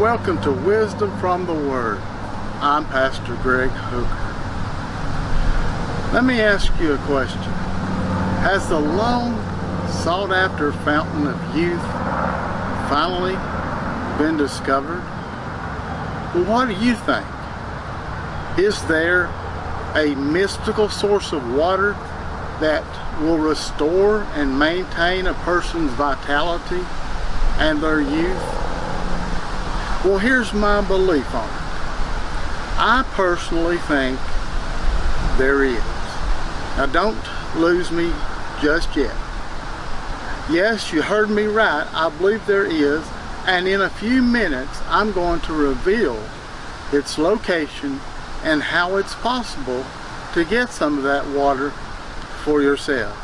welcome to Wisdom from the Word. I'm Pastor Greg Hooker. Let me ask you a question. Has the long sought after fountain of youth finally been discovered? Well, what do you think? Is there a mystical source of water that will restore and maintain a person's vitality and their youth? Well, here's my belief on it. I personally think there is. Now, don't lose me just yet. Yes, you heard me right. I believe there is, and in a few minutes I'm going to reveal its location and how it's possible to get some of that water for yourself.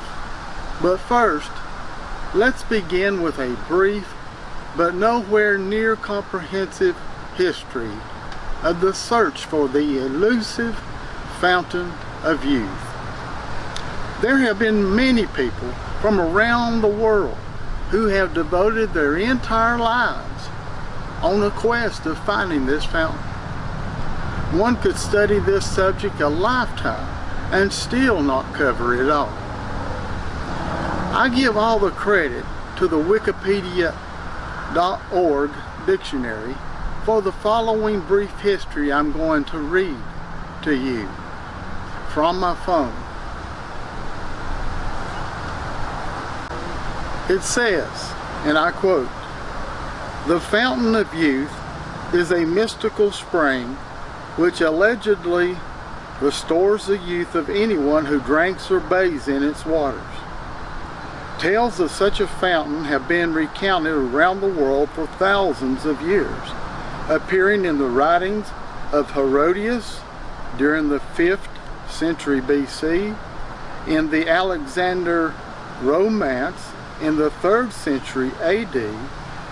But first, let's begin with a brief but nowhere near comprehensive history of the search for the elusive fountain of youth. There have been many people from around the world who have devoted their entire lives on a quest of finding this fountain. One could study this subject a lifetime and still not cover it all. I give all the credit to the Wikipedia.org dictionary for the following brief history I'm going to read to you from my phone. It says, and I quote, "The fountain of youth is a mystical spring which allegedly restores the youth of anyone who drinks or bathes in its waters. Tales of such a fountain have been recounted around the world for thousands of years, appearing in the writings of Herodotus during the 5th century BC, in the Alexander Romance in the 3rd century AD,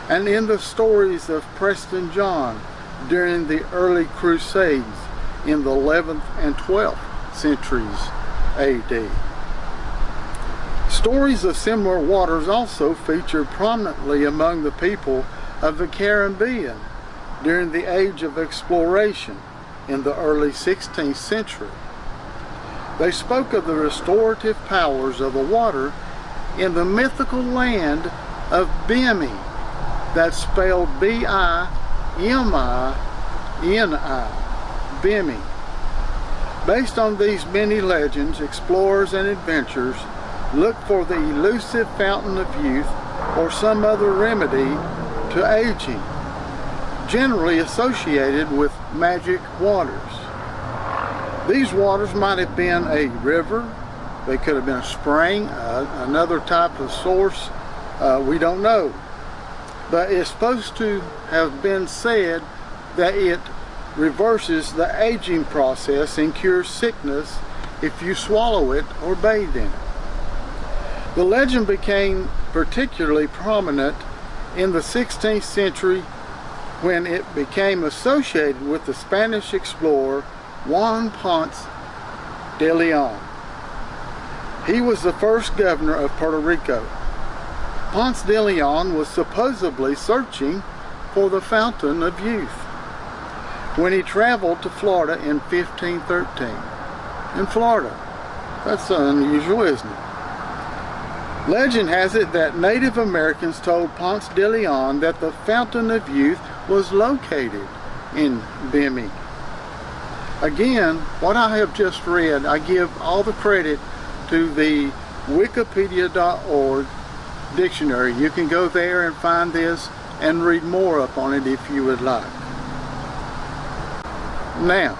and in the stories of Preston John during the early Crusades in the 11th and 12th centuries AD. Stories of similar waters also featured prominently among the people of the Caribbean during the Age of Exploration in the early 16th century. They spoke of the restorative powers of the water in the mythical land of Bimi, that's spelled B-I-M-I-N-I, Bimi. Based on these many legends, explorers and adventurers look for the elusive fountain of youth or some other remedy to aging, generally associated with magic waters. These waters might have been a river, they could have been a spring, another type of source, we don't know. But it's supposed to have been said that it reverses the aging process and cures sickness if you swallow it or bathe in it. The legend became particularly prominent in the 16th century when it became associated with the Spanish explorer Juan Ponce de Leon. He was the first governor of Puerto Rico. Ponce de Leon was supposedly searching for the fountain of youth when he traveled to Florida in 1513. In Florida. That's unusual, isn't it? Legend has it that Native Americans told Ponce de Leon that the fountain of youth was located in Bimi. Again, what I have just read, I give all the credit to the Wikipedia.org dictionary. You can go there and find this and read more up on it if you would like. Now,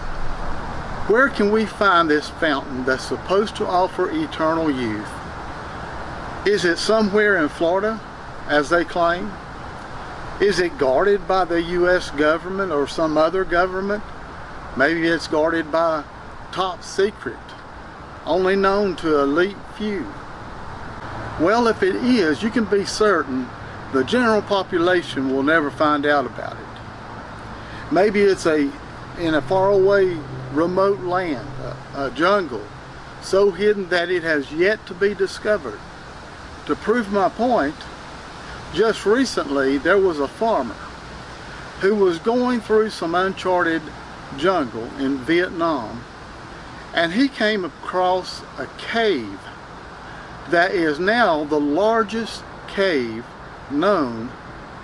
where can we find this fountain that's supposed to offer eternal youth? Is it somewhere in Florida, as they claim? Is it guarded by the U.S. government or some other government? Maybe it's guarded by top secret, only known to elite few. Well, if it is, you can be certain the general population will never find out about it. Maybe it's in a faraway, remote land, a jungle, so hidden that it has yet to be discovered. To prove my point, just recently there was a farmer who was going through some uncharted jungle in Vietnam, and he came across a cave that is now the largest cave known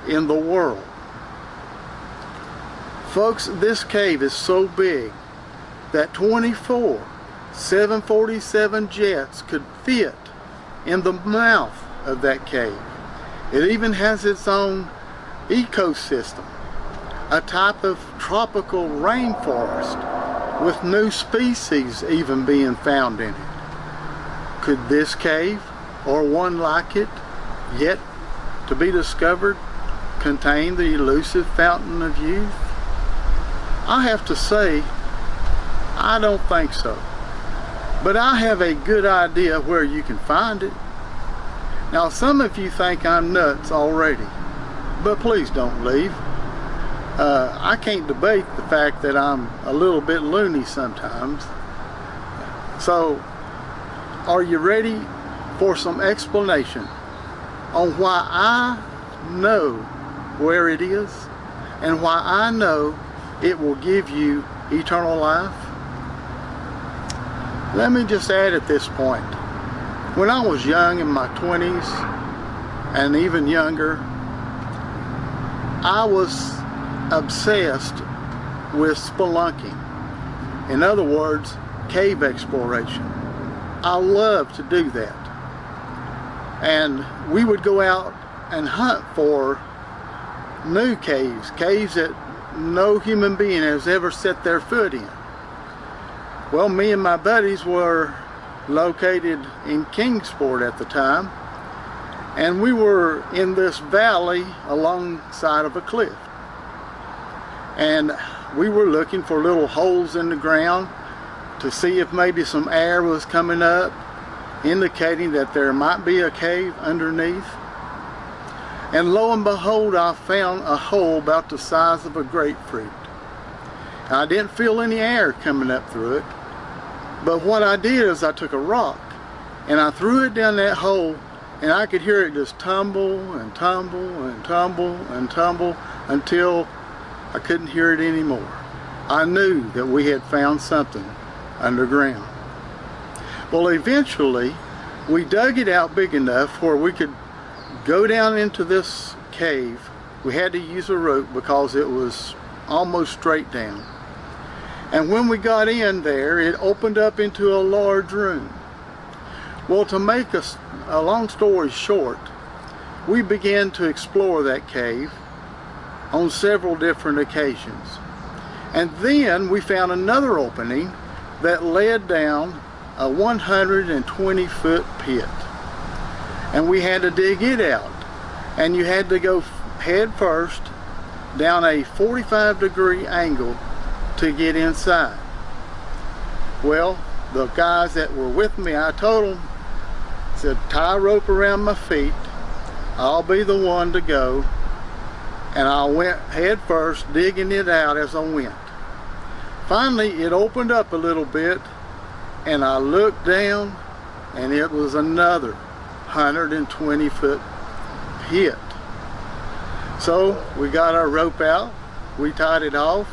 in the world. Folks, this cave is so big that 24 747 jets could fit in the mouth of that cave. It even has its own ecosystem, a type of tropical rainforest with new species even being found in it. Could this cave, or one like it, yet to be discovered, contain the elusive fountain of youth? I have to say, I don't think so. But I have a good idea where you can find it. Now, some of you think I'm nuts already, but please don't leave. I can't debate the fact that I'm a little bit loony sometimes. So, are you ready for some explanation on why I know where it is and why I know it will give you eternal life? Let me just add at this point, when I was young, in my 20s and even younger, I was obsessed with spelunking. In other words, cave exploration. I loved to do that. And we would go out and hunt for new caves, caves that no human being has ever set their foot in. Well, me and my buddies were located in Kingsport at the time, and we were in this valley alongside of a cliff. And we were looking for little holes in the ground to see if maybe some air was coming up, indicating that there might be a cave underneath. And lo and behold, I found a hole about the size of a grapefruit. I didn't feel any air coming up through it, but what I did is I took a rock and I threw it down that hole, and I could hear it just tumble and tumble and tumble and tumble until I couldn't hear it anymore. I knew that we had found something underground. Well, eventually we dug it out big enough where we could go down into this cave. We had to use a rope because it was almost straight down. And when we got in there, it opened up into a large room. Well, to make a long story short, we began to explore that cave on several different occasions. And then we found another opening that led down a 120-foot pit. And we had to dig it out. And you had to go head first down a 45-degree angle to get inside. Well, the guys that were with me, I told them, said, tie a rope around my feet, I'll be the one to go. And I went head first, digging it out as I went. Finally, it opened up a little bit, and I looked down, and it was another 120-foot pit. So we got our rope out, we tied it off,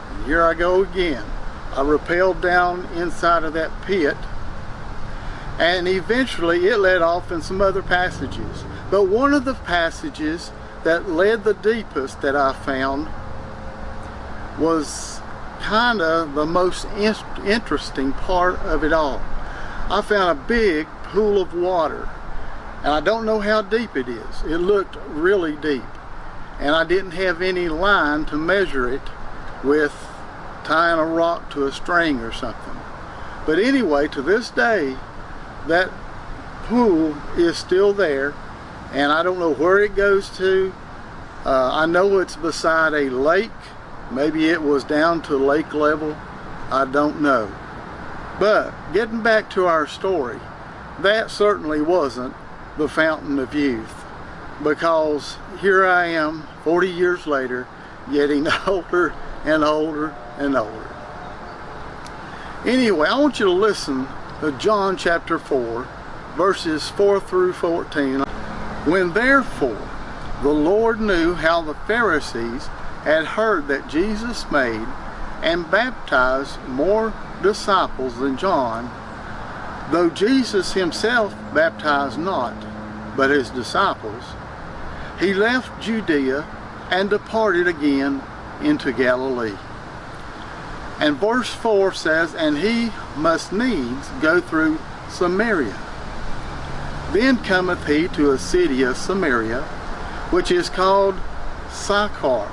and here I go again. I rappelled down inside of that pit, and eventually it led off in some other passages. But one of the passages that led the deepest that I found was kind of the most interesting part of it all. I found a big pool of water, and I don't know how deep it is. It looked really deep, and I didn't have any line to measure it with tying a rock to a string or something. But anyway, to this day, that pool is still there, and I don't know where it goes to. I know it's beside a lake. Maybe it was down to lake level. I don't know. But getting back to our story, that certainly wasn't the fountain of youth, because here I am 40 years later, getting older and older and older. Anyway, I want you to listen to John chapter 4, verses 4 through 14. When therefore the Lord knew how the Pharisees had heard that Jesus made and baptized more disciples than John, though Jesus himself baptized not, but his disciples, he left Judea and departed again into Galilee. And verse 4 says, and he must needs go through Samaria. Then cometh he to a city of Samaria, which is called Sychar,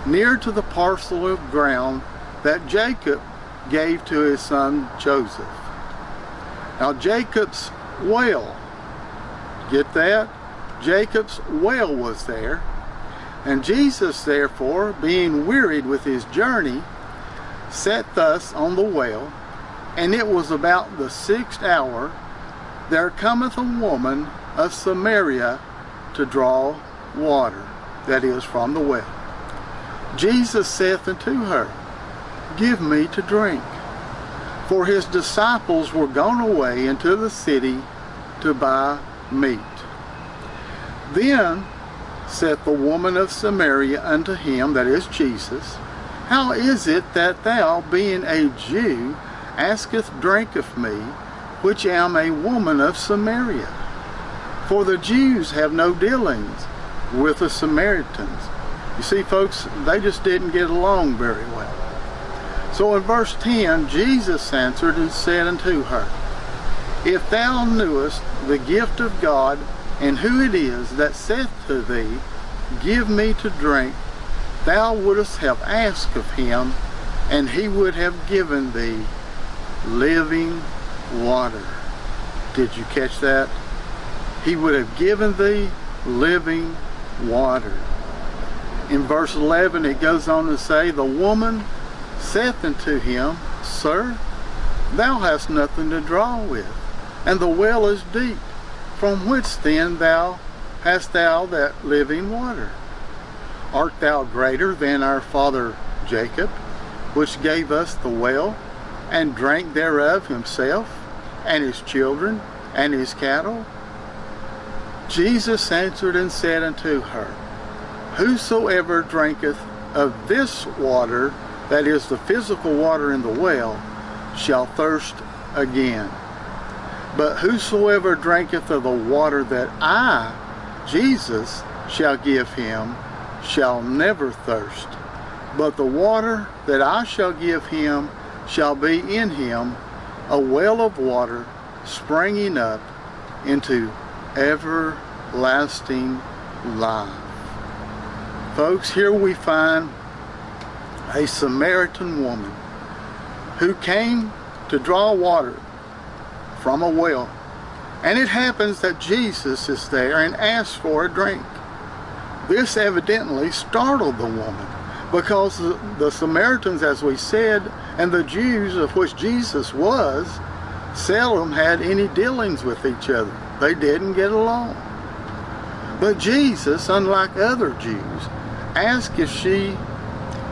near to the parcel of ground that Jacob gave to his son Joseph. Now Jacob's well, get that? Jacob's well was there, and Jesus therefore, being wearied with his journey, sat thus on the well, and it was about the 6th hour. There cometh a woman of Samaria to draw water, that is, from the well. Jesus saith unto her, give me to drink. For his disciples were gone away into the city to buy meat. Then saith the woman of Samaria unto him, that is Jesus, how is it that thou, being a Jew, askest drink of me, which am a woman of Samaria? For the Jews have no dealings with the Samaritans. You see, folks, they just didn't get along very well. So in verse 10, Jesus answered and said unto her, if thou knewest the gift of God, and who it is that saith to thee, give me to drink, thou wouldst have asked of him, and he would have given thee living water. Did you catch that? He would have given thee living water. In verse 11 it goes on to say, the woman saith unto him, sir, thou hast nothing to draw with, and the well is deep. From whence then hast thou that living water? Art thou greater than our father Jacob, which gave us the well, and drank thereof himself, and his children, and his cattle? Jesus answered and said unto her, whosoever drinketh of this water, that is the physical water in the well, shall thirst again. But whosoever drinketh of the water that I, Jesus, shall give him, shall never thirst. But the water that I shall give him shall be in him a well of water springing up into everlasting life. Folks, here we find a Samaritan woman who came to draw water from a well. And it happens that Jesus is there and asks for a drink. This evidently startled the woman, because the Samaritans, as we said, and the Jews, of which Jesus was, seldom had any dealings with each other. They didn't get along. But Jesus, unlike other Jews, asked if she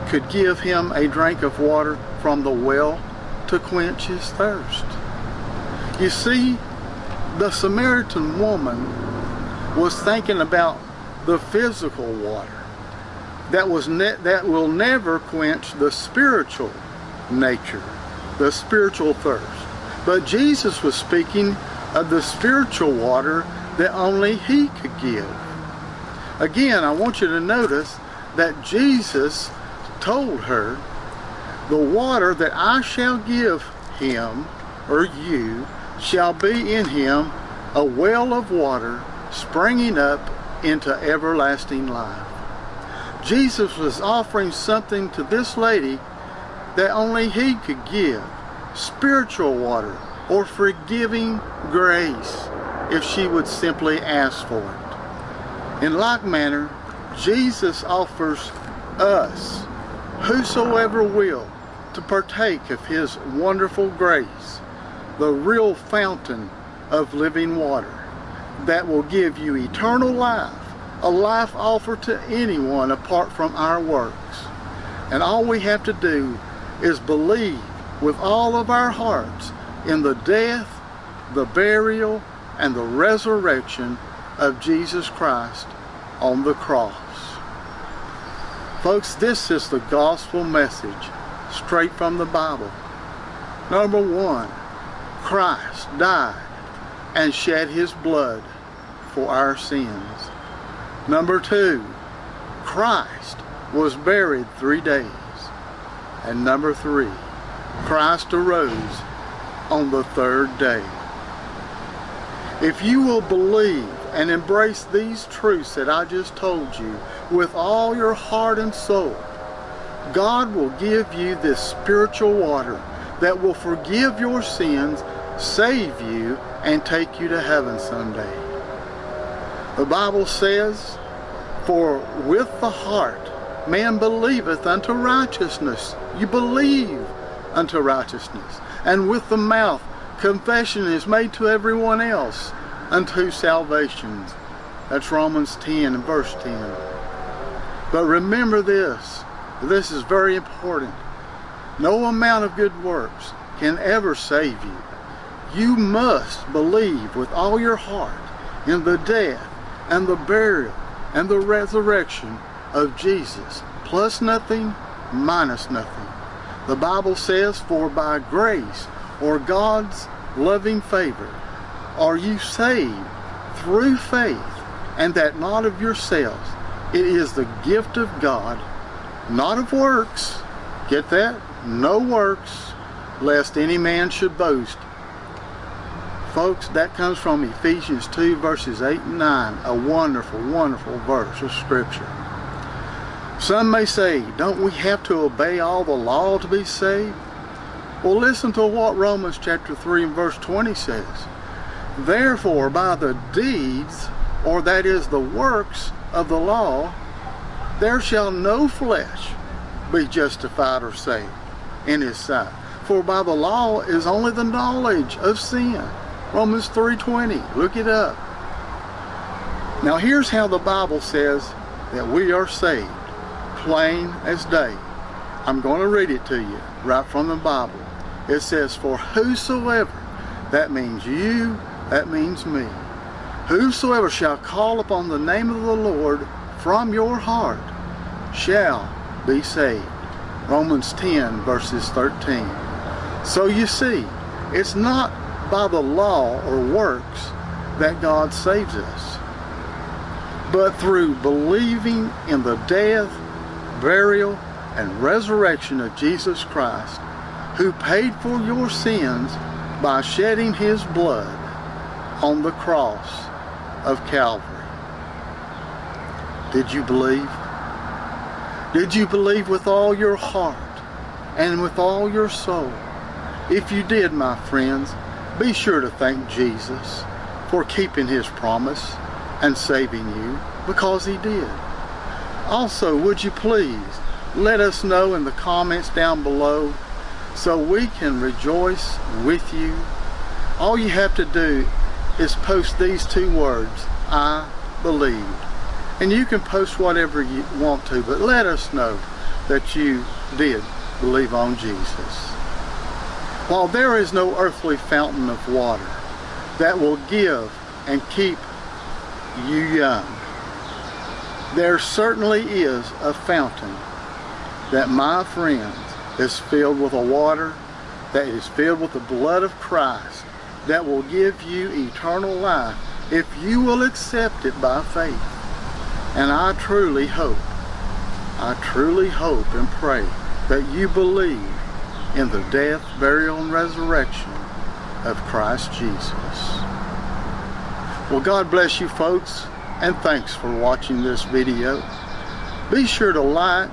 could give him a drink of water from the well to quench his thirst. You see, the Samaritan woman was thinking about the physical water that will never quench the spiritual nature, the spiritual thirst. But Jesus was speaking of the spiritual water that only he could give. Again, I want you to notice that Jesus told her, the water that I shall give him, or you, shall be in him a well of water springing up into everlasting life. Jesus was offering something to this lady that only he could give, spiritual water or forgiving grace, if she would simply ask for it. In like manner, Jesus offers us, whosoever will, to partake of his wonderful grace, the real fountain of living water that will give you eternal life, a life offered to anyone apart from our works. And all we have to do is believe with all of our hearts in the death, the burial, and the resurrection of Jesus Christ on the cross. Folks, this is the gospel message straight from the Bible. Number one, Christ died and shed his blood for our sins. Number two, Christ was buried 3 days. And number three, Christ arose on the third day. If you will believe and embrace these truths that I just told you with all your heart and soul, God will give you this spiritual water that will forgive your sins, save you, and take you to heaven someday. The Bible says, "For with the heart man believeth unto righteousness." You believe unto righteousness. And with the mouth confession is made to everyone else unto salvation. That's Romans 10 and verse 10. But remember this is very important. No amount of good works can ever save you. You must believe with all your heart in the death and the burial and the resurrection of Jesus, plus nothing, minus nothing. The Bible says, "For by grace or God's loving favor are you saved through faith, and that not of yourselves. It is the gift of God, not of works." Get that? No works, lest any man should boast. Folks, that comes from Ephesians 2 verses 8 and 9, a wonderful, wonderful verse of Scripture. Some may say, don't we have to obey all the law to be saved? Well, listen to what Romans chapter 3 and verse 20 says. "Therefore, by the deeds, or that is the works of the law, there shall no flesh be justified or saved in his sight. For by the law is only the knowledge of sin." Romans 3:20. Look it up. Now here's how the Bible says that we are saved. Plain as day. I'm going to read it to you right from the Bible. It says, "For whosoever," that means you, that means me, "whosoever shall call upon the name of the Lord from your heart shall be saved." Romans 10 verses 13. So you see, it's not by the law or works that God saves us, but through believing in the death, burial, and resurrection of Jesus Christ, who paid for your sins by shedding his blood on the cross of Calvary. Did you believe? Did you believe with all your heart and with all your soul? If you did, my friends, be sure to thank Jesus for keeping his promise and saving you, because he did. Also, would you please let us know in the comments down below so we can rejoice with you? All you have to do is post these two words, "I believed." And you can post whatever you want to, but let us know that you did believe on Jesus. While there is no earthly fountain of water that will give and keep you young, there certainly is a fountain that, my friends, is filled with a water that is filled with the blood of Christ that will give you eternal life if you will accept it by faith. And I truly hope and pray that you believe in the death, burial, and resurrection of Christ Jesus. Well, God bless you folks, and thanks for watching this video. Be sure to like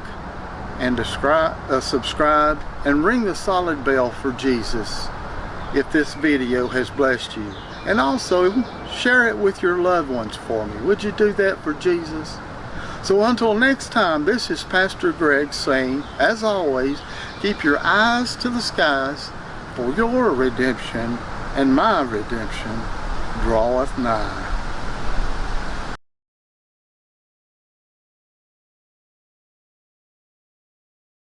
and subscribe and ring the solid bell for Jesus if this video has blessed you. And also share it with your loved ones for me. Would you do that for Jesus? So until next time, this is Pastor Greg saying, as always, keep your eyes to the skies, for your redemption and my redemption draweth nigh.